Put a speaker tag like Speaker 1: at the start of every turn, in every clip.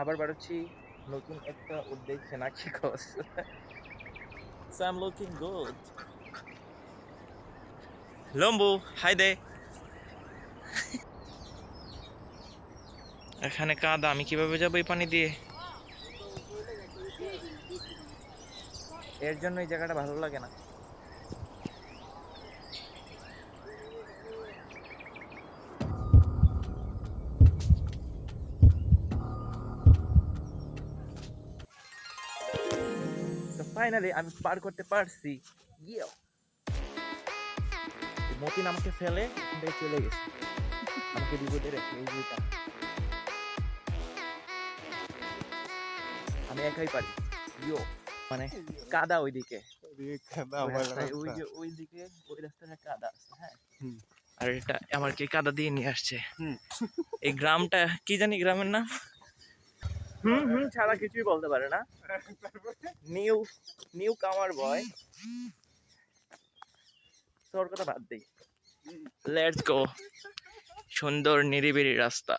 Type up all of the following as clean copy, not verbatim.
Speaker 1: আবার বাড়াচ্ছি নতুন একটা উদ্দেশ্যে নাকি কস। So I'm looking good. লম্বু, হাই দে। এখানে কাদা, আমি কিভাবে যাবো এই পানি দিয়ে? এর জন্য এই জায়গাটা ভালো লাগে না। তো ফাইনালি আমি পার করতে পারছি। ইয়ে, মতিন আমাকে ফেলে এখান থেকে চলে গেছে, আমাকে বিপদে রেখে। এই যেটা আমি একাই পারি। ইয়ো, মানে কাদা ওইদিকে, ওই রাস্তায়, ওই যে ওইদিকে ওই রাস্তাটা কাদা আছে। হ্যাঁ, আর এটা আমাকে কাদা দিয়ে নিয়ে আসছে। এই গ্রামটা কি জানি, গ্রামের নাম ছাড়া কিছুই বলতে পারে না। নিউ নিউ কামার বয়, তোর কথা বাদ দেই। Let's go. সুন্দর নিরিবিলি রাস্তা।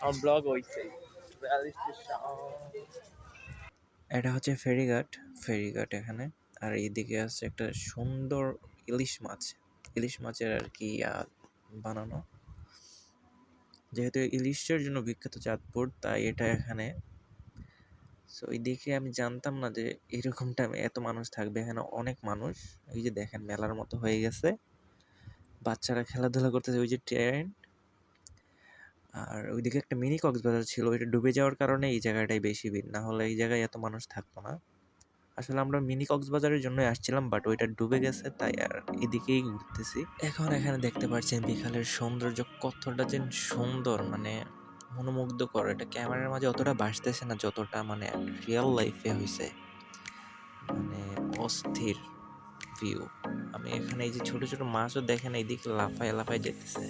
Speaker 1: আমার ব্লগ হইছে। এটা হচ্ছে ফেরিঘাট। ফেরিঘাট এখানে, আর এইদিকে আছে একটা সুন্দর ইলিশ মাছ। ইলিশ মাছের আর কি বানানো, যেহেতু ইলিশের জন্য বিখ্যাত চাঁদপুর, তাই এটা এখানে। সো এইদিকে আমি জানতাম না যে এরকম টাইমে এত মানুষ থাকবে। এখানে অনেক মানুষ, এই যে দেখেন মেলার মতো হয়ে গেছে, বাচ্চারা খেলাধুলা করতেছে, ওই যে ট্রেন। আর ওইদিকে একটা মিনি কক্সবাজার ছিল, ওইটা ডুবে যাওয়ার কারণে এই জায়গাটাই বেশি ভিড়, না হলে এই জায়গায় এত মানুষ থাকতো না। আসলে আমরা মিনি কক্সবাজারের জন্যই আসছিলাম, বাট ওইটা ডুবে গেছে, তাই আর এদিকেই ঘুরতেছি। এখন এখানে দেখতে পাচ্ছেন বিকালের সৌন্দর্য কতটা যে সুন্দর, মানে মনোমুগ্ধকর। এটা ক্যামেরার মাঝে অতটা ভাসতেছে না যতটা মানে রিয়েল লাইফে হয়েছে, মানে অস্থির ভিউ। আমি এখানে এই যে ছোট ছোট মাছও দেখেন এইদিকে লাফায় লাফায় যেতেছে,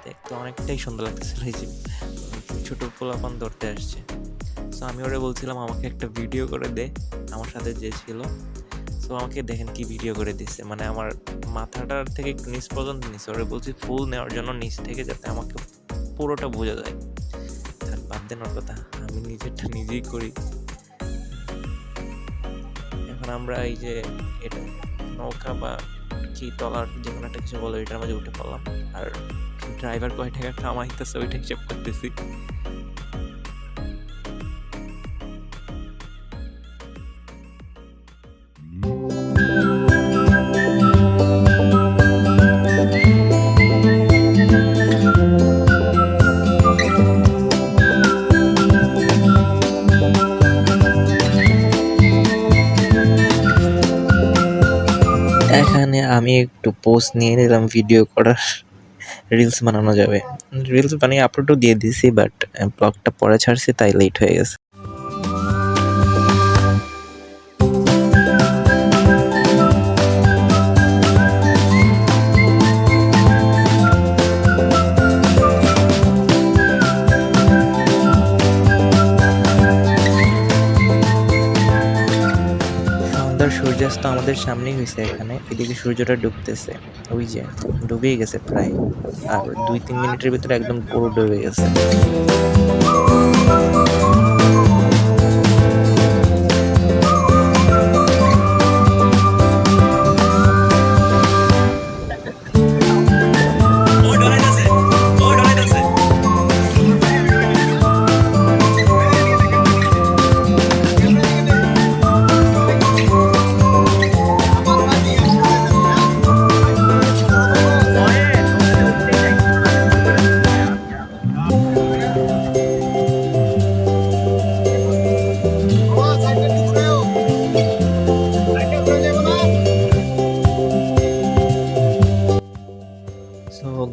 Speaker 1: দেখতে অনেকটাই সুন্দর লাগতেছিল। এই যে ছোট পোলাপান ধরতে আসছে। সো আমি ওরে বলছিলাম আমাকে একটা ভিডিও করে দে, আমার সাথে যে ছিল। সো আমাকে দেখেন কি ভিডিও করে দিচ্ছে, মানে আমার মাথাটার থেকে একটু নিচ পর্যন্ত নিচ্ছে। ওরে বলছি ফুল নেওয়ার জন্য নিচ থেকে, যাতে আমাকে পুরোটা বোঝা যায়। থাক, বাদ দেন ওর কথা, আমি নিজেরটা নিজেই করি। এখন আমরা এই যে এটা নৌকা বা কি টলার যে কোনো একটা কিছু বলে, এটার মাঝে উঠে পড়লাম। আর ড্রাইভার কয় টাকা কামাইতেছে ওইটা হিসাব করতেছি। এখানে আমি একটু পোস্ট নিয়ে নিলাম ভিডিও করার, রিলস বানানো যাবে। রিলস বানিয়ে আপলোডও দিয়ে দিছি, বাট ব্লগটা পরে ছাড়ছি তাই লেট হয়ে গেছে। সন্ধ্যার সূর্যাস্ত আমাদের সামনেই হয়েছে এখানে। এদিকে সূর্যটা ডুবতেছে, ওই যে ডুবেই গেছে প্রায়, আর 2-3 মিনিটের ভিতরে একদম পুরো ডুবে গেছে।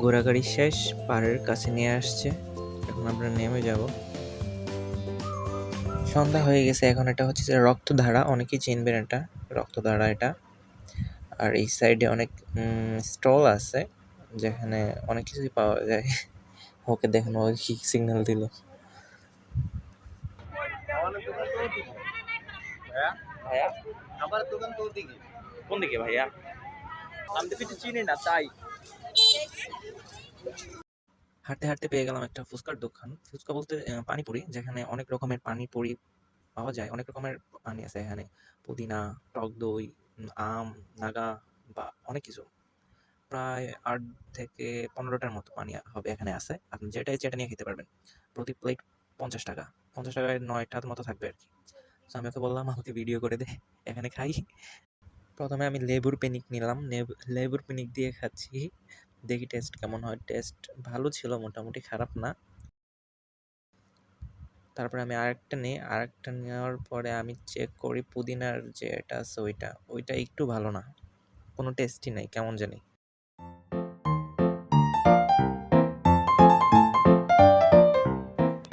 Speaker 1: ঘোরাঘুরি শেষ, পাড়ের কাছে নিয়ে আসছে, এখন আমরা নেমে যাব। সন্ধ্যা হয়ে গেছে এখন। এটা হচ্ছে যে রক্তধারা, অনেকেই চিনবেন এটা, রক্তধারা এটা। আর এই সাইডে অনেক স্টল আছে যেখানে অনেক কিছুই পাওয়া যায়। ওকে দেখেন ও কি সিগন্যাল দিল। ভাইয়া, আমার দোকান কোন দিকে? কোন দিকে ভাইয়া? আমি তো কিছু চিনি না তাই। হাঁটতে হাঁটতে পেয়ে গেলাম একটা ফুচকার দোকান। ফুচকা বলতে পানিপুরি, যেখানে অনেক রকমের পানিপুরি পাওয়া যায়। অনেক রকমের পানি আছে এখানে, পুদিনা, টক দই, আম, নাগা বা অনেক কিছু। প্রায় ৮ থেকে ১৫টার মতো পানি হবে এখানে আছে। আপনি যেটা ইচ্ছা এটা নিয়ে খেতে পারবেন। প্রতি প্লেট ৳৫০। ৳৫০ য় ৯ টার মতো থাকবে আরকি। সো আমি ওকে বললাম আমাকে ভিডিও করে দে, এখানে খাই। ১ম এ আমি লেবুর পেনিক নিলাম। লেবুর পেনিক দিয়ে খাচ্ছি। দেখি টেস্ট কেমন হয়। টেস্ট ভালো ছিল মোটামুটি, খারাপ না। তারপরে আমি আরেকটা নিই। আরেকটা নেওয়ার পরে আমি চেক করি পুদিনার যে এটা আছে ওইটা একটু ভালো না। কোনো টেস্টই নাই, কেমন জানি।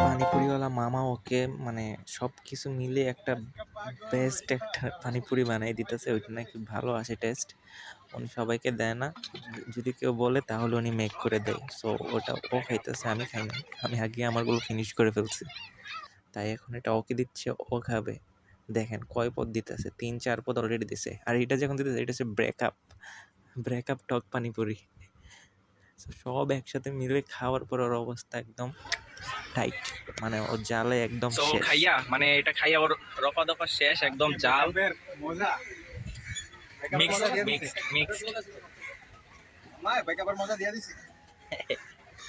Speaker 1: পানিপুরিওয়ালা মামা ওকে মানে সবকিছু মিলে একটা বেস্ট একটা পানিপুরি বানাই দিতেছে। ওইটা নাকি ভালো আসে টেস্ট। উনি সবাইকে দেয় না। যদি কেউ বলে তাহলে উনি মেক করে দেয়। সো ওটা ও খাইতেছে, আমি খাই নাই। আমি আগেই আমারগুলো ফিনিশ করে ফেলছি। তাই এখন এটা ওকে দিচ্ছে, ও খাবে। দেখেন কয় পদ দিতেছে, ৩-৪ পদ অলরেডি দিছে। আর এটা যখন দিতেছে এটা হচ্ছে ব্রেকআপ টক পানিপুরি। So, সব একসাথে মিলে খাওয়ার পর ওর অবস্থা একদম টাইট, মানে ও জালে একদম
Speaker 2: সো
Speaker 1: শেষ।
Speaker 2: খাইয়া মানে এটা খাইয়া ওর রফা দফা শেষ, একদম জাল
Speaker 3: মজা
Speaker 2: মিক্স মিক্স মিক্স।
Speaker 3: মজা দিয়ে দিছি,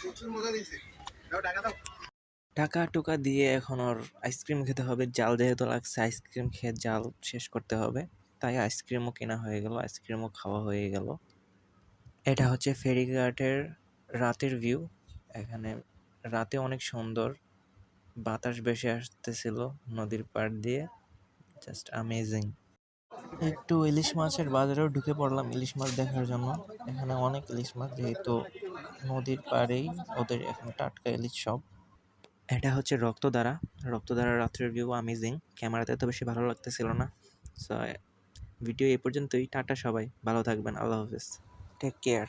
Speaker 3: প্রচুর মজা দিছি। দাও টাকা দাও।
Speaker 1: টাকা টুকা দিয়ে এখন ওর আইসক্রিম খেতে হবে। জাল যেহেতু লাগছে, আইসক্রিম খেয়ে জাল শেষ করতে হবে। তাই আইসক্রিমও কেনা হয়ে গেল, আইসক্রিমও খাওয়া হয়ে গেল। এটা হচ্ছে ফেরিঘাটের রাতের ভিউ। এখানে রাতে অনেক সুন্দর, বাতাস ভেসে আসতেছিল নদীর পাড় দিয়ে, জাস্ট অ্যামেজিং। একটু ইলিশ মাছের বাজারেও ঢুকে পড়লাম ইলিশ মাছ দেখার জন্য। এখানে অনেক ইলিশ মাছ, যেহেতু নদীর পাড়েই ওদের এখন টাটকা ইলিশ সব। এটা হচ্ছে রক্তধারা রাত্রের ভিউ অ্যামেজিং। ক্যামেরাতে তো বেশি ভালো লাগতেছিল না। সো ভিডিও এই পর্যন্তই। টাটা সবাই, ভালো থাকবেন, আল্লাহ হাফেজ, টেক কেয়ার।